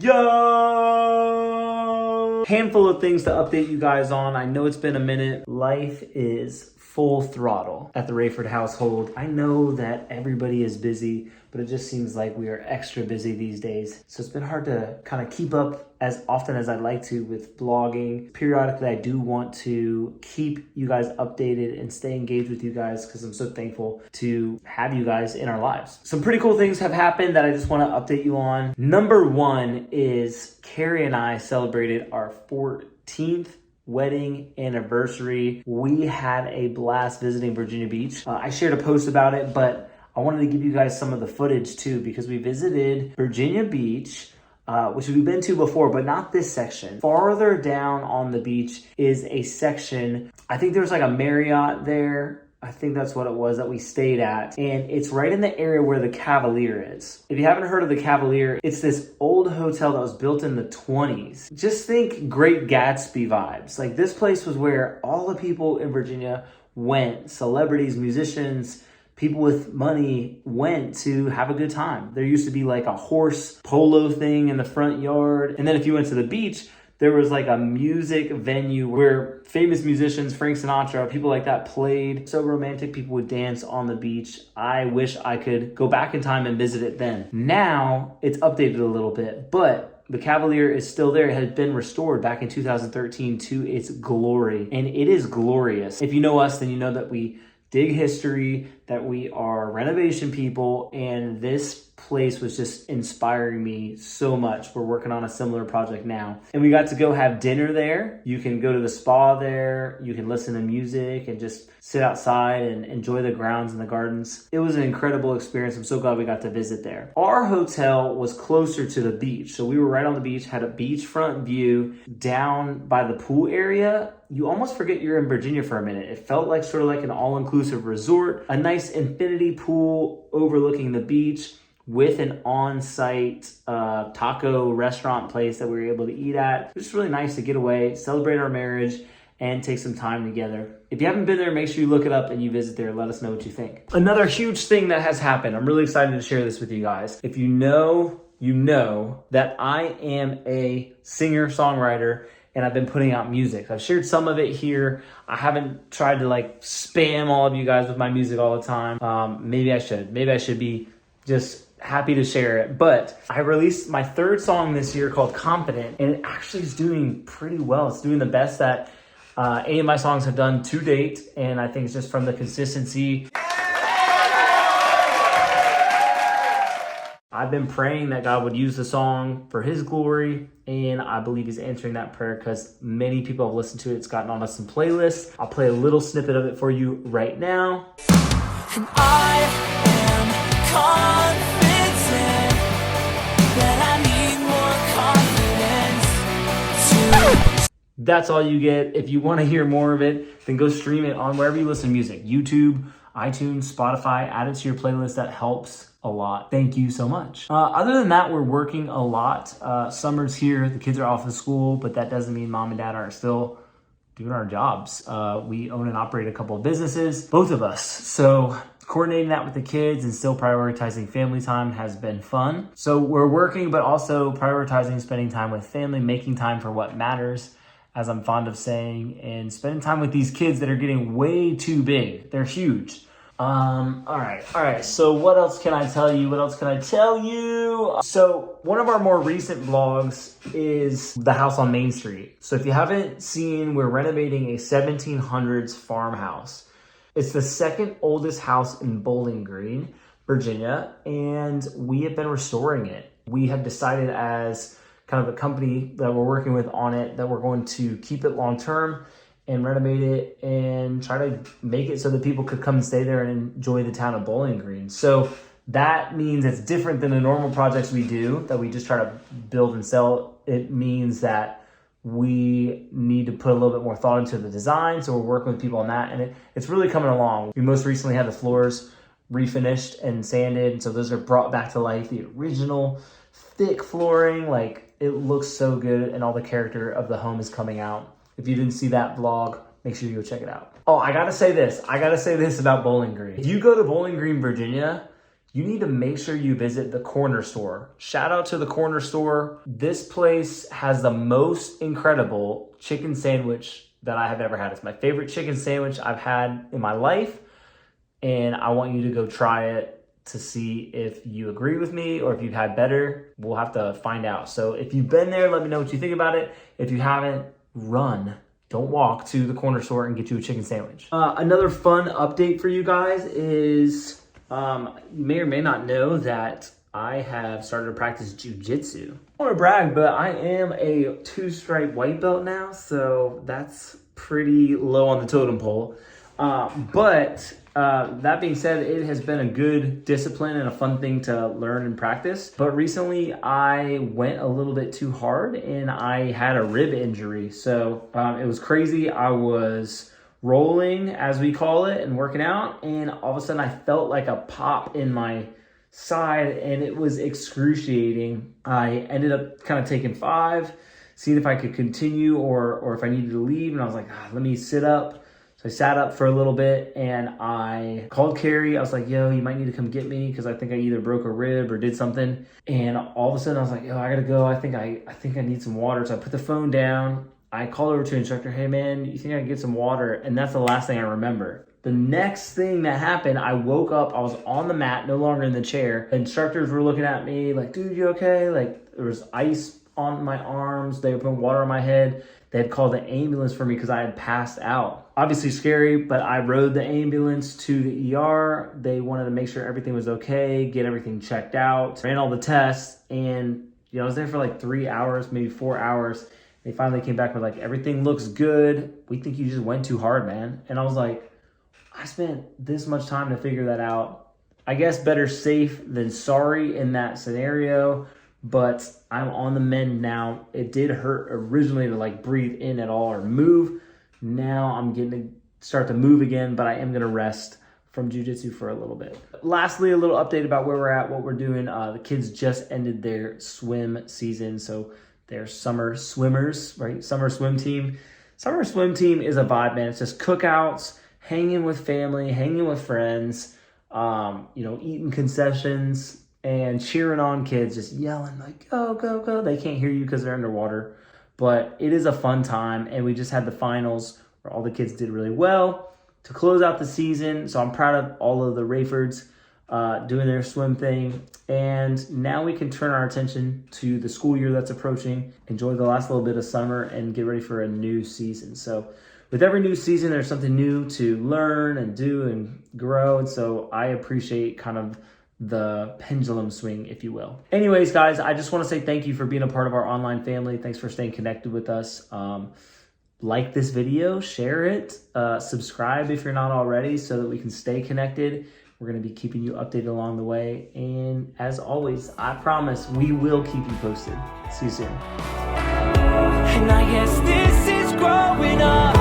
Yo! Handful of things to update you guys on. I know it's been a minute. Life is full throttle at the Rayford household. I know that everybody is busy, but it just seems like we are extra busy these days. So it's been hard to kind of keep up as often as I'd like to with blogging. Periodically, I do want to keep you guys updated and stay engaged with you guys because I'm so thankful to have you guys in our lives. Some pretty cool things have happened that I just want to update you on. Number one is Carrie and I celebrated our 14th wedding anniversary. We had a blast visiting Virginia Beach. I shared a post about it, but I wanted to give you guys some of the footage too, because we visited Virginia Beach, which we've been to before, but not this section. Farther down on the beach is a section, I think there's like a Marriott there. I think that's what it was that we stayed at. And it's right in the area where the Cavalier is. If you haven't heard of the Cavalier, it's this old hotel that was built in the 20s. Just think Great Gatsby vibes. Like, this place was where all the people in Virginia went. Celebrities, musicians, people with money went to have a good time. There used to be like a horse polo thing in the front yard. And then if you went to the beach, there was like a music venue where famous musicians, Frank Sinatra, people like that played. So romantic, people would dance on the beach. I wish I could go back in time and visit it then. Now it's updated a little bit, but the Cavalier is still there. It had been restored back in 2013 to its glory, and it is glorious. If you know us, then you know that we dig history, that we are renovation people, and this place was just inspiring me so much. We're working on a similar project now. And we got to go have dinner there. You can go to the spa there. You can listen to music and just sit outside and enjoy the grounds and the gardens. It was an incredible experience. I'm so glad we got to visit there. Our hotel was closer to the beach. So we were right on the beach, had a beachfront view down by the pool area. You almost forget you're in Virginia for a minute. It felt like sort of like an all-inclusive resort, a nice infinity pool overlooking the beach with an on-site taco restaurant place that we were able to eat at. It was just really nice to get away, celebrate our marriage, and take some time together. If you haven't been there, make sure you look it up and you visit there. Let us know what you think. Another huge thing that has happened. I'm really excited to share this with you guys. If you know that I am a singer-songwriter and I've been putting out music. I've shared some of it here. I haven't tried to like spam all of you guys with my music all the time. Maybe I should. Maybe I should be just happy to share it. But I released my third song this year called Confident, and it actually is doing pretty well. It's doing the best that any of my songs have done to date, and I think it's just from the consistency. I've been praying that God would use the song for his glory, and I believe he's answering that prayer because many people have listened to it. It's gotten on some playlists. I'll play a little snippet of it for you right now. And I am confident that I need more confidence to... That's all you get. If you want to hear more of it, then go stream it on wherever you listen to music. YouTube, iTunes, Spotify. Add it to your playlist. That helps a lot. Thank you so much. Other than that, we're working a lot. Summer's here. The kids are off of school, but that doesn't mean mom and dad aren't still doing our jobs. We own and operate a couple of businesses, both of us. So coordinating that with the kids and still prioritizing family time has been fun. So we're working, but also prioritizing spending time with family, making time for what matters, as I'm fond of saying, and spending time with these kids that are getting way too big. They're huge. All right. So what else can I tell you? So one of our more recent vlogs is the house on Main Street. So if you haven't seen, we're renovating a 1700s farmhouse. It's the second oldest house in Bowling Green, Virginia, and we have been restoring it. We have decided as kind of a company that we're working with on it that we're going to keep it long term and renovate it and try to make it so that people could come and stay there and enjoy the town of Bowling Green. So that means it's different than the normal projects we do that we just try to build and sell. It means that we need to put a little bit more thought into the design. So we're working with people on that, and it's really coming along. We most recently had the floors refinished and sanded. So those are brought back to life. The original thick flooring, like, it looks so good, and all the character of the home is coming out. If you didn't see that vlog, make sure you go check it out. Oh, I gotta say this about Bowling Green. If you go to Bowling Green, Virginia, you need to make sure you visit the Corner Store. Shout out to the Corner Store. This place has the most incredible chicken sandwich that I have ever had. It's my favorite chicken sandwich I've had in my life, and I want you to go try it to see if you agree with me or if you've had better. We'll have to find out. So if you've been there, let me know what you think about it. If you haven't, run. Don't walk to the Corner Store and get you a chicken sandwich. Another fun update for you guys is, you may or may not know that I have started to practice jiu-jitsu. I don't want to brag, but I am a 2-stripe white belt now, so that's pretty low on the totem pole. But that being said, it has been a good discipline and a fun thing to learn and practice. But recently I went a little bit too hard and I had a rib injury. So it was crazy. I was rolling, as we call it, and working out, and all of a sudden I felt like a pop in my side and it was excruciating. I ended up kind of taking 5, seeing if I could continue or if I needed to leave, and I was like, let me sit up. So I sat up for a little bit and I called Carrie. I was like, yo, you might need to come get me because I think I either broke a rib or did something. And all of a sudden I was like, yo, I gotta go. I think I need some water. So I put the phone down. I called over to the instructor. Hey man, you think I can get some water? And that's the last thing I remember. The next thing that happened, I woke up, I was on the mat, no longer in the chair. The instructors were looking at me like, dude, you okay? Like there was ice on my arms. They were putting water on my head. They had called the ambulance for me because I had passed out. Obviously scary, but I rode the ambulance to the ER. They wanted to make sure everything was okay, get everything checked out, ran all the tests, and I was there for like 3 hours, maybe 4 hours. They finally came back with like, everything looks good. We think you just went too hard, man. And I was like, I spent this much time to figure that out. I guess better safe than sorry in that scenario. But I'm on the mend now. It did hurt originally to like breathe in at all or move. Now I'm getting to start to move again, but I am going to rest from jiu-jitsu for a little bit. Lastly, a little update about where we're at, what we're doing. The kids just ended their swim season. So they're summer swimmers, right? Summer swim team. Summer swim team is a vibe, man. It's just cookouts, hanging with family, hanging with friends, eating concessions, and cheering on kids, just yelling like, go, go, go. They can't hear you because they're underwater, but it is a fun time. And we just had the finals where all the kids did really well to close out the season. So I'm proud of all of the Rayfords doing their swim thing. And now we can turn our attention to the school year that's approaching, enjoy the last little bit of summer, and get ready for a new season. So with every new season, there's something new to learn and do and grow. And so I appreciate kind of the pendulum swing, if you will. Anyways, guys, I just want to say thank you for being a part of our online family. Thanks for staying connected with us. Like this video, share it, subscribe if you're not already so that we can stay connected. We're going to be keeping you updated along the way. And as always, I promise we will keep you posted. See you soon. And I guess this is growing up.